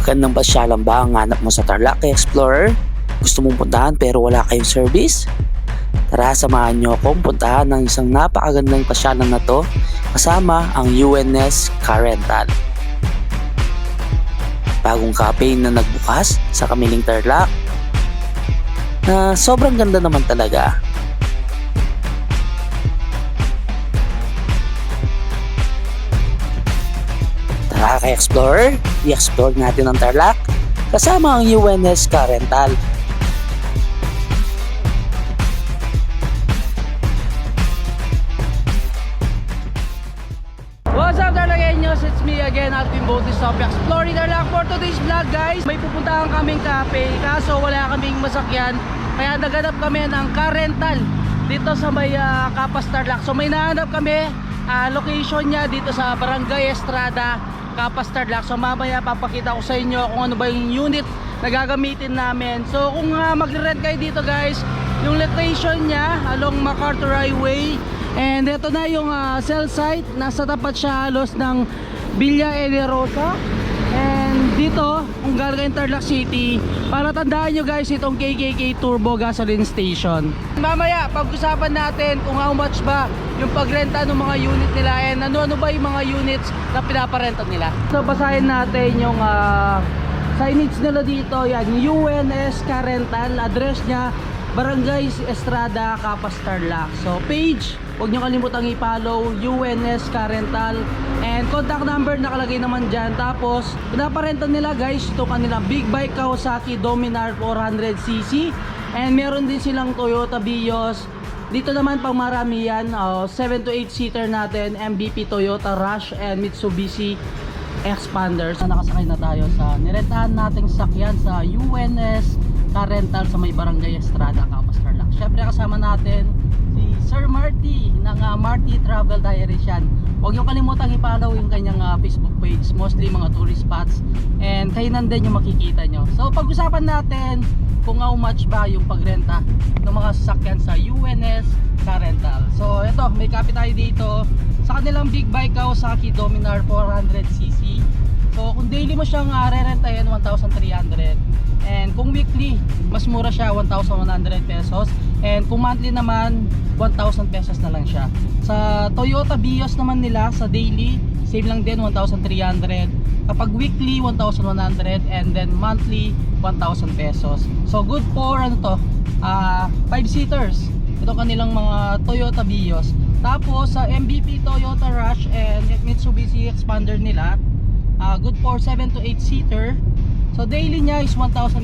Gandang pasyalan ba ang hanap mo sa Tarlac Explorer? Gusto mong puntahan pero wala kayong service? Tara, samahan nyo akong puntahan ng isang napakagandang pasyalan na to kasama ang UNS Car Rental. Bagong cafe na nagbukas sa Kamiling Tarlac na sobrang ganda naman talaga. Tara kay Explorer, i-explore natin ang Tarlac kasama ang UNS Car Rental. What's up Tarlaceños? It's me again, Alvin Bautista of Exploring Tarlac. For today's vlog guys, may pupuntahan kaming cafe kaso wala kaming masakyan, kaya naganap kami ng car rental dito sa may Capas Tarlac. So may nahanap kami, location niya dito sa Barangay Estrada, Capas Tarlac. So mamaya papakita ko sa inyo kung ano ba yung unit na gagamitin namin. So kung magre-rent kayo dito guys, yung location niya along MacArthur Highway. And ito na yung cell site. Nasa tapat siya halos ng Villa Elerosa. And dito, kung galing Tarlac City, para tandaan nyo guys, itong KKK Turbo Gasoline Station. Mamaya, pag-usapan natin kung how much ba yung pagrenta ng mga unit nila and ano-ano ba yung mga units na pinaparenta nila. So basahin natin yung signage nila dito. Yan, UNS Car Rental. Address niya Barangay Estrada, Capas Tarlac. So page, huwag nyo kalimutang i-follow UNS Car Rental. And contact number nakalagay naman dyan. Tapos pinaparenta nila guys ito kanilang big bike Kawasaki Dominar 400cc. And meron din silang Toyota Vios. Dito naman pang marami yan, 7 to 8 seater natin, MVP Toyota Rush and Mitsubishi Expander. So nakasakay na tayo sa nirentahan nating sakyan sa UNS Car Rental sa may Barangay Estrada, Capas Tarlac. Syempre kasama natin si Sir Marty ng Marty Travel Diaries yan. Huwag niyong kalimutang i-follow yung kanyang Facebook page, mostly mga tourist spots, and kainan din yung makikita nyo. So pag-usapan natin kung how much ba yung pagrenta ng mga sasakyan sa UNS Car Rental. So ito, may copy tayo dito sa kanilang big bike Kawasaki Dominar 400cc. So kung daily mo siyang re-rentahin, 1,300. And kung weekly, mas mura siya, 1,100 pesos. And kung monthly naman, 1,000 pesos na lang siya. Sa Toyota Vios naman nila, sa daily, same lang din, 1,300. Kapag weekly, 1,100. And then monthly, 1,000 pesos. So good for ano to, 5-seaters. Ito kanilang mga Toyota Vios. Tapos sa MVP Toyota Rush and Mitsubishi Expander nila, good for 7 to 8 seater. So daily niya is 1,800,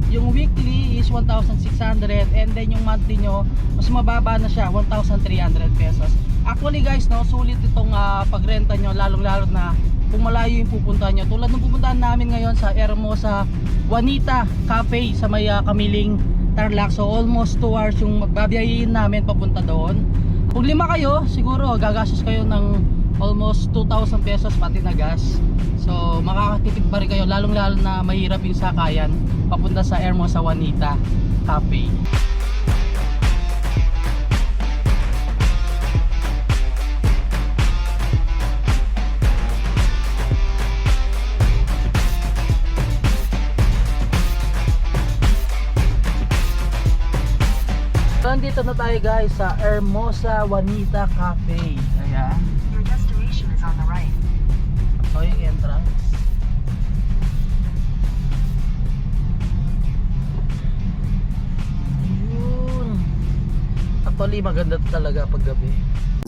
yung weekly is 1,600, and then yung monthly nyo mas mababa na siya, 1,300 pesos. Actually guys, no, sulit itong pagrenta nyo, lalong lalo na kung malayo yung pupuntahan nyo. Tulad ng pupuntahan namin ngayon sa Hermosa Juanita Cafe sa may Kamiling Tarlac. So almost 2 hours yung magbabiyahin namin papunta doon. Kung 5 kayo, siguro gagastos kayo ng almost 2,000 pesos pati na gas. So makakatipid pa rin kayo, lalong lalo na mahirap yung sakayan papunta sa Hermosa Juanita Cafe. So dito na tayo guys sa Hermosa Juanita Cafe. Ayan. Your destination is on the right. So yung entrance. Ayun. Actually maganda talaga pag gabi.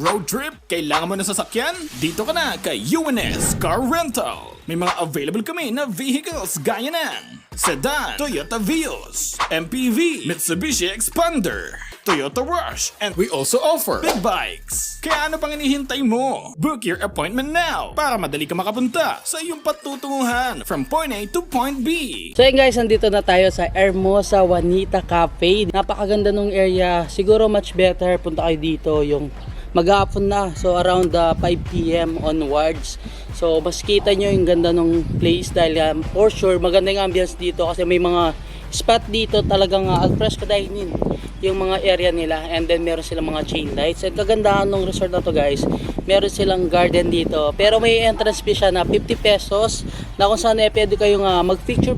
Road trip? Kailangan mo ng sasakyan? Dito ka na kay UNS Car Rental. May mga available kami na vehicles gaya ng sedan, Toyota Vios, MPV, Mitsubishi Expander, Toyota Rush, and we also offer big bikes. Kaya ano pang hinihintay mo? Book your appointment now para madali ka makapunta sa iyong patutunguhan from point A to point B. So yun guys, nandito na tayo sa Hermosa Juanita Cafe. Napakaganda nung area. Siguro much better punta kayo dito yung mag-aapon na. So around 5 PM onwards. So mas kita nyo yung ganda ng place dahil for sure maganda yung ambience dito kasi may mga spot dito talagang al fresco dining yung mga area nila, and then meron silang mga chain lights. And kagandahan ng resort na to guys, meron silang garden dito, pero may entrance fee siya na 50 pesos na kung saan pwede kayong mag picture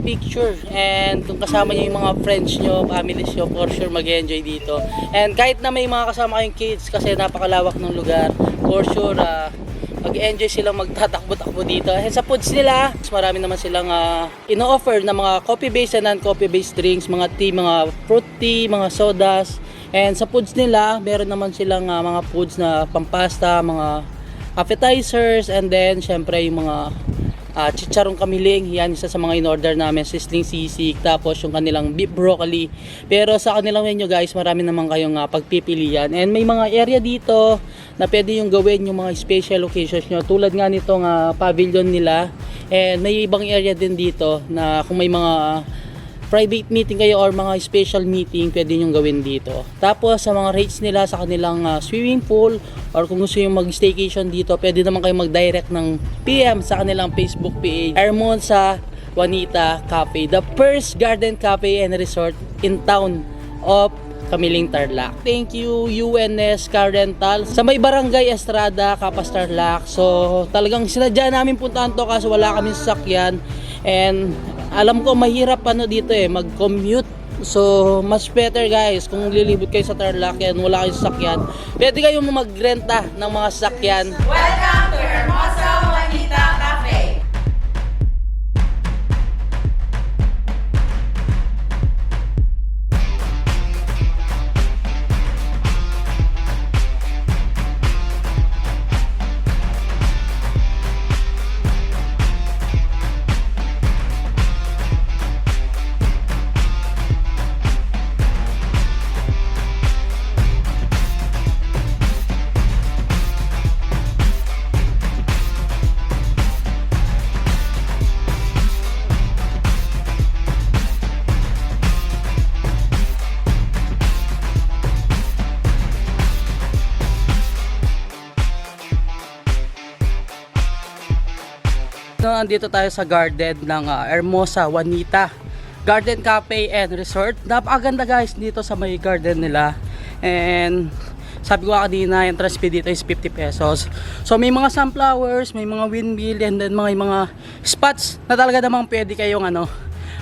and kung kasama niyo yung mga friends nyo, families nyo, for sure mag-enjoy dito. And kahit na may mga kasama kayong kids kasi napakalawak ng lugar, for sure mag-enjoy silang magtatakbo-takbo dito. And sa foods nila, marami naman silang ino-offer na mga coffee-based and non-coffee-based drinks, mga tea, mga fruit tea, mga sodas. And sa foods nila, meron naman silang mga foods na pampasta, mga appetizers, and then syempre yung mga chicharong kamiling. Yan isa sa mga in-order namin, sizzling sisig, tapos yung kanilang beef broccoli. Pero sa kanilang menu guys, marami naman kayong pagpipilian. And may mga area dito na pwede yung gawin yung mga special occasions nyo, tulad nga nitong pavilion nila. And may ibang area din dito na kung may mga private meeting kayo or mga special meeting, pwede nyo gawin dito. Tapos sa mga rates nila sa kanilang swimming pool, or kung gusto yung mag-staycation dito, pwede naman kayo mag-direct ng PM sa kanilang Facebook page, Hermosa Juanita Cafe, the first garden cafe and resort in town of Kamiling, Tarlac. Thank you UNS Car Rental sa may Barangay Estrada, Capas, Tarlac. So talagang sinadya namin puntahan to kasi wala kaming sasakyan, and alam ko mahirap dito mag-commute. So much better guys kung lilibot kayo sa Tarlac and wala kayong sasakyan, pwede kayong magrenta ng mga sasakyan. Welcome to Hermosa Juanita Cafe. Nandito tayo sa garden ng Hermosa Juanita Garden Cafe and Resort. Napakaganda guys dito sa may garden nila. And sabi ko kanina, entrance fee dito is 50 pesos. So may mga sunflowers, may mga windmill, and then mga spots na talaga namang pwede kayong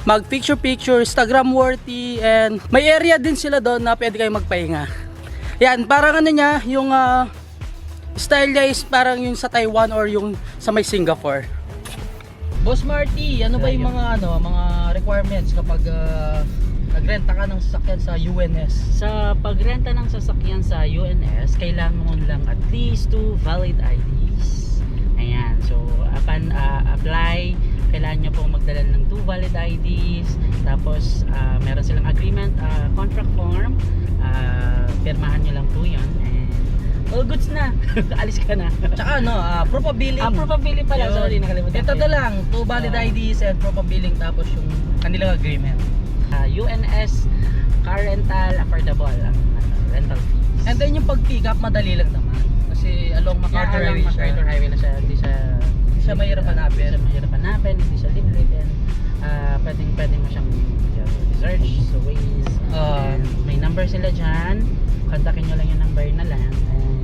mag picture, Instagram worthy. And may area din sila doon na pwede kayong magpahinga. Yan, parang niya, yung style niya is parang yung sa Taiwan or yung sa may Singapore. Boss Marty, ano ba yung mga requirements kapag nagrenta ka ng sasakyan sa UNS? Sa pagrenta ng sasakyan sa UNS, kailangan mo lang at least 2 valid IDs. Ayan, so upon apply, kailangan nyo pong magdala ng 2 valid IDs. Tapos meron silang agreement, contract form, pirmahan nyo lang po yun. All goods na. Alis ka na. Tsaka proof of billing. Proof of billing pala. Yun. Sorry, nakalimutan Ito ko na yun. lang, 2 valid IDs and proof of billing, tapos yung kanilang agreement. UNS car rental, affordable ang rental fees. And then yung pag-pick up, madali lang naman. Kasi along MacArthur Highway siya. MacArthur Highway na siya. Hindi siya mahirap hanapin. Hindi siya mahirap hanapin. Hindi siya liblib. And pwede mo siyang search sa Waze. And may number sila dyan. Kontakin nyo lang yung number na lang. And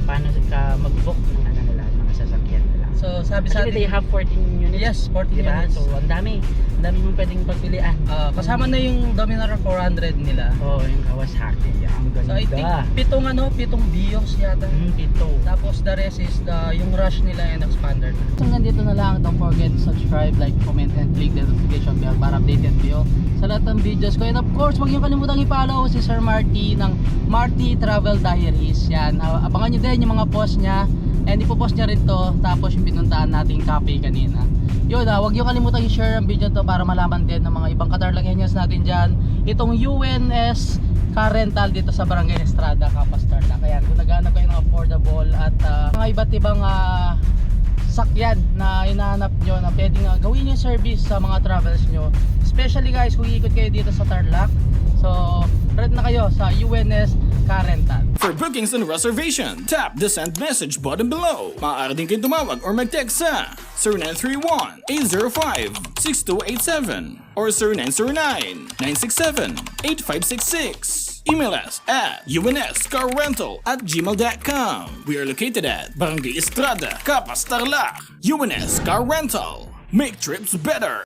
paano ka mag-book ng nila, mga sasakyan nila. So sabi sa Actually, they atin, have 14 units. yes, 14 Diba? units. So ang dami mong pwedeng pagpilian. Kasama na yung Dominar 400 nila. Yung Kawasaki. Ang So I ganda. think pitong Vios yata. Pito. Tapos the rest is yung Rush nila and Expander. Hanggang dito na lang. Don't forget to subscribe, like, comment, and click the notification bell para updated kayo sa lahat ng videos ko. And of course, huwag niyo kalimutang i-follow si Sir Marty ng Marty Travel Diaries. Yan, abangan niyo din yung mga post niya. And ipopost niya rin to. Tapos yung pinuntaan nating cafe kanina. Yun, huwag niyo kalimutang i-share ang video to para malaman din ng mga ibang Katarlakenyos natin dyan itong UNS Car Rental dito sa Barangay Estrada, Capas, Tarlac. Kaya kung naghahanap kayo ng affordable at mga iba't ibang sakyan na hinahanap nyo na pwedeng gawin yung service sa mga travels nyo, especially guys kung iikot kayo dito sa Tarlac, so red na kayo sa UNS Car Rental. For bookings and reservation, tap the send message button below. Maaari din kayong tumawag or mag-text sa 0931-805-6287 or 0909-967-8566. Email us at unscarrental@gmail.com. We are located at Barangay Estrada, Capas, Tarlac. UNS Car Rental. Make trips better.